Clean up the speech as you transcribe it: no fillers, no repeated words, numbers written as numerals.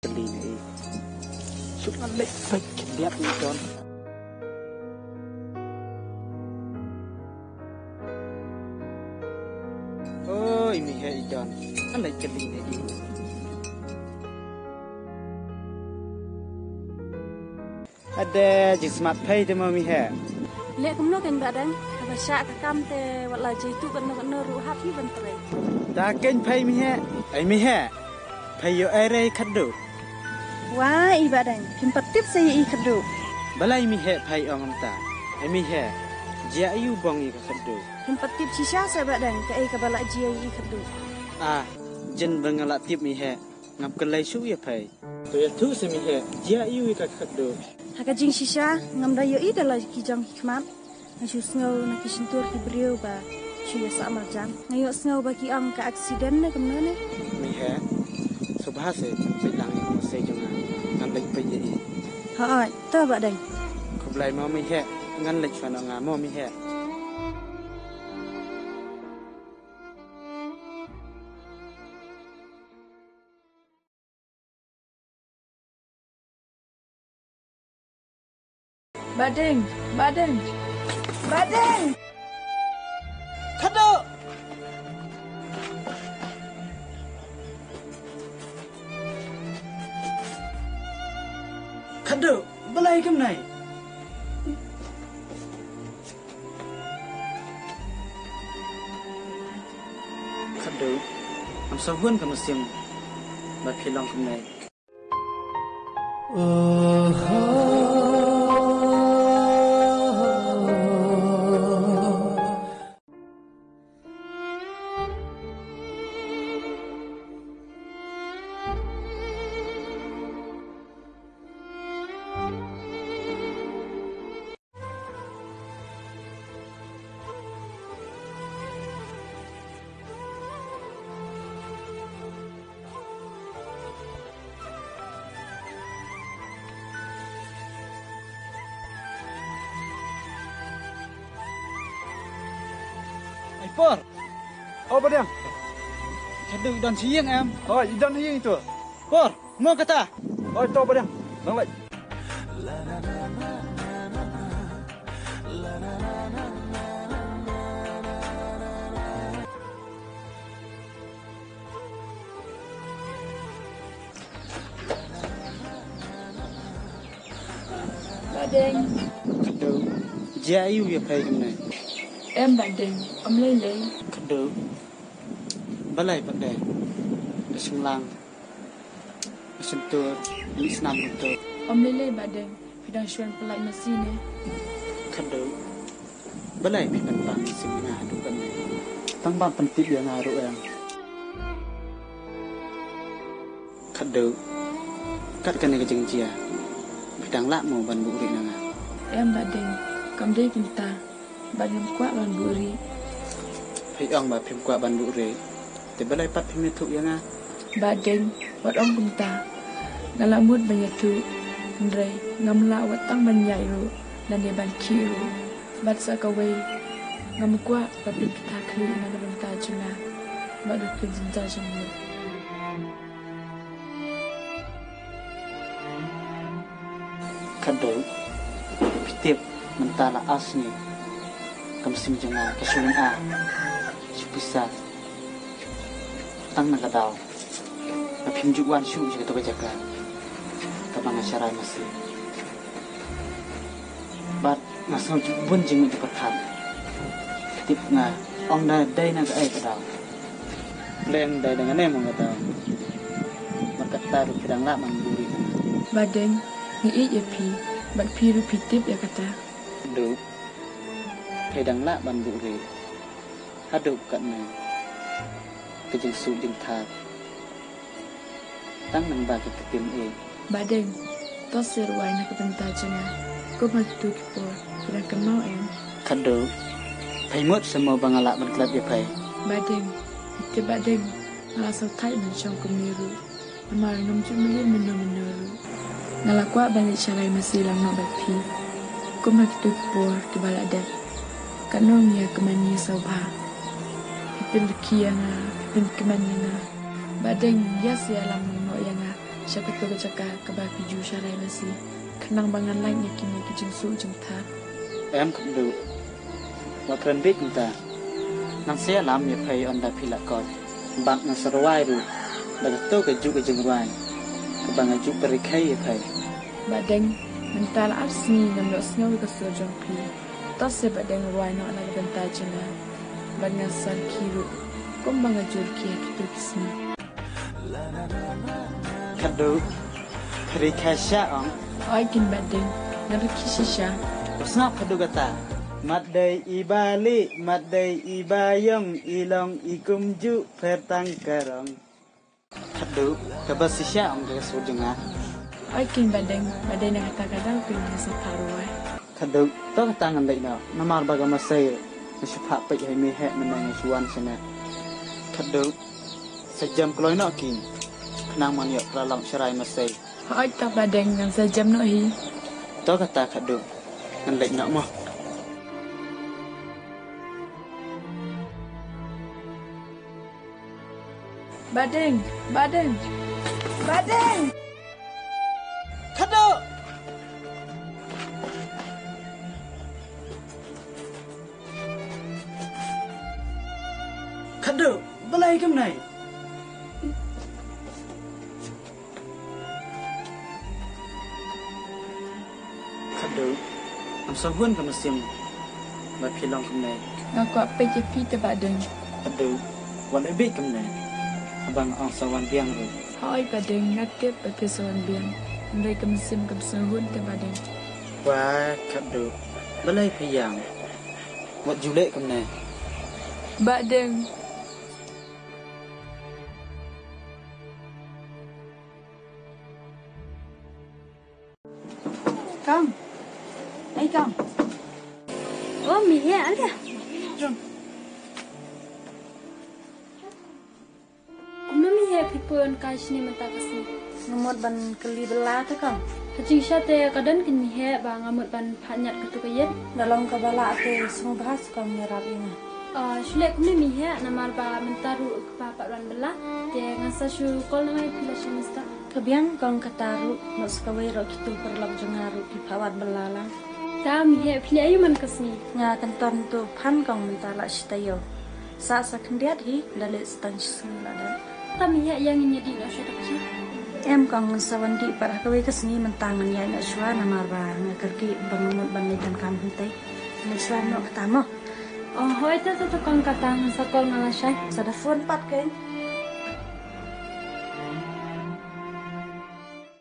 Kali ni sudah baik lihat ni John. Oh ini hai John, alai kali ni. Ada jismat pay demo mi hai. Lek kumno kan badan, apa syak kam te wala jitu kan ruhat hi bentre. Ta ken pay mi hai, ai mi hai. Pay yo ai khadu. Wah, ibadan, pimpatip saya ikhadu. Balai mi hai pay ong ta. Ai mi hai. Jia ayu bong i khadu. Pimpatip sisa saya badan, ke ka bala jia ikhadu. Ah, jen bengalak tip mi hai. Ngap kelai su ya pay. To ya tu se mi hai. Jia ayu i khadu. Haka jing sisa ngam dayo i dala kijang hikmat. Ngasu sngow na kisintur ki beriu ba. Cuya sama jam. Ngayo sngow ba ki ang ka aksiden ne kamna ne. Mi hai. Subha se bilang i se jonga. Ngam lek pe ye. Ha, ta badan. Kublai mo mi hai. Ngan lek chwana nga mo mi hai. Badeng, badeng. Badeng. Khadu. Khadu, balai kem nai. Khadu, am sahun kam sim. Ba philong kem nai. Por. Oh badang. Khadu dan siang em. Oh, idan hiang itu. Por, mau kata. Oh, itu badang. Nang lai. Badeng. Khadu, jai ya pay kem nai. Em badeng, om lele. Khadu. Balai pakai. Kesunglang. Kesentur, lisnam itu. Om lele badeng, pidang syuan pelai nasi ne. Khadu. Balai pikan bang simna dukan. Tang bang pentip yang ngaruh yang. Khadu. Kat kan ke jengjia. Pidang lak mau ban buri nanga. Em badeng, kam dei pinta. Banyak kuat ban buri. Pay ong ba phim kwa ban buri. Te balai pat phim thu yang a. Badeng, wat ong pinta. Ngalamut banyak tu. Ndrei, ngamla wat tang banyai ru. Dan dia ban kiru. Bat sakawai. Ngam kuat bat pinta kli na banta junga. Bat dukun jinta junga. Khadu. Pitip mentala asni. Kam sim jonga kesuling a. Supisa. Tang na kadao. Na phim juwan shu je to jaga. Kabang asyara masih. Bat ngasau jubun jing di perkat. Tip nga ong da dai na ka ai kadao. Leng dai dengan em ngata. Markata ru kidang la manduri. Badeng, ngi ya pi. Bat pi ru pitip ya kata. Khadu. Thầy đăng lạ bàn vụ rể. Hát đục cận này. Cái chân su chân thạc. Tăng nang bà cái tiếng e. Badeng, to serwai na banta junga. Ko matu kipo, kira kamau em. Khadu. Thầy mốt semua bangalak berkelat ya thầy. Badeng, itu badeng. Ala sau thai man syong kumiru. Amar ngam ju melin menu. Ngala kwa balik syarai masih lang no bapi. Ko matu kipo ke baladat. Kanong ya kemani sobha. Ipin kia nga, ipin kemani nga. Badeng yes ya lang no ya nga. siapa tu bercakap kebab piju syarai masih kenang bangan lain yang kini kejengsu jengtar. Em không được và cần biết người ta năng sẽ làm việc hay on đã phi là coi bạn năng sẽ rồi rồi đã tôi cái chú cái chừng rồi cái bạn chú beri khay hay Badeng mental asni ngam lo sngawi ka sojong pi. Tas se badeng ruai no na benta jena. Bangan san kiru. Kom banga jur kia kitu kisni. thật được beri khay sha on Ai kin badeng ngam kishisha. snap thật được kata madai ibali madai ibayam ilong ikum ju pertang karong thật được cái bác sĩ sha on cái số chừng à Ai kin badeng badeng na kata kadang pi nasi paruai. thật được tôi cái tăng anh đấy nào nó mà bao gồm xây nó sẽ phá bị hay mi hệ mình này chuan xem nè thật được sejam kalau nak kin kenang maniak ralang serai masai Ai ta badeng ngam sejam no hi. tôi kata thật được anh lệnh nak mah Badeng, badeng. Badeng. thật được thật được belai cái này thật được làm sao hơn cái mesin mà phi long cái này Ngakwa pe je pi te badeng. thật đượcวันไอ้บิ๊กกันเลยบางองสวรรค์เบียงเลย Ai badeng ngakep pe pesawan biang. Ndai kam sim kam sahun te badeng. ว่าขัดดูไม่เลยพยายามวัดอยู่เละกันแน่ Badeng. Con, đây con. Ủa mì hẹ ăn kìa. Rồi. Kuma mi he pipon ka shini mata kasni. Ngamot ban keli bela tu con. Hajing syate kadan kin mi he ba ngamut ban phanyat katu kayet. Dalam kabala tu semua bahas kau merap ini. Shule kumni mi he namal ba mentaru pa ran bela. Te ngasa shu kol ngai pila shamista. Kebiang kau kataru nak sekawai rok itu perlok jengaru di pawat belalang. Ta mi he pili ayu man kasni. Nya kanton tu pan kau mentala sitayo. Saat sekendiat hi dalit setang seladan. Ta mi he yang ini di nak syata kasni. Em kau sawandi parah kawai kesini mentangan ya nak syua namal ba ngakerki bangunut ban medan kampung teh. Nak syua nak ketamo. Hoi ta kong kata ngasa kol ngalashay. Sada phone pat kan.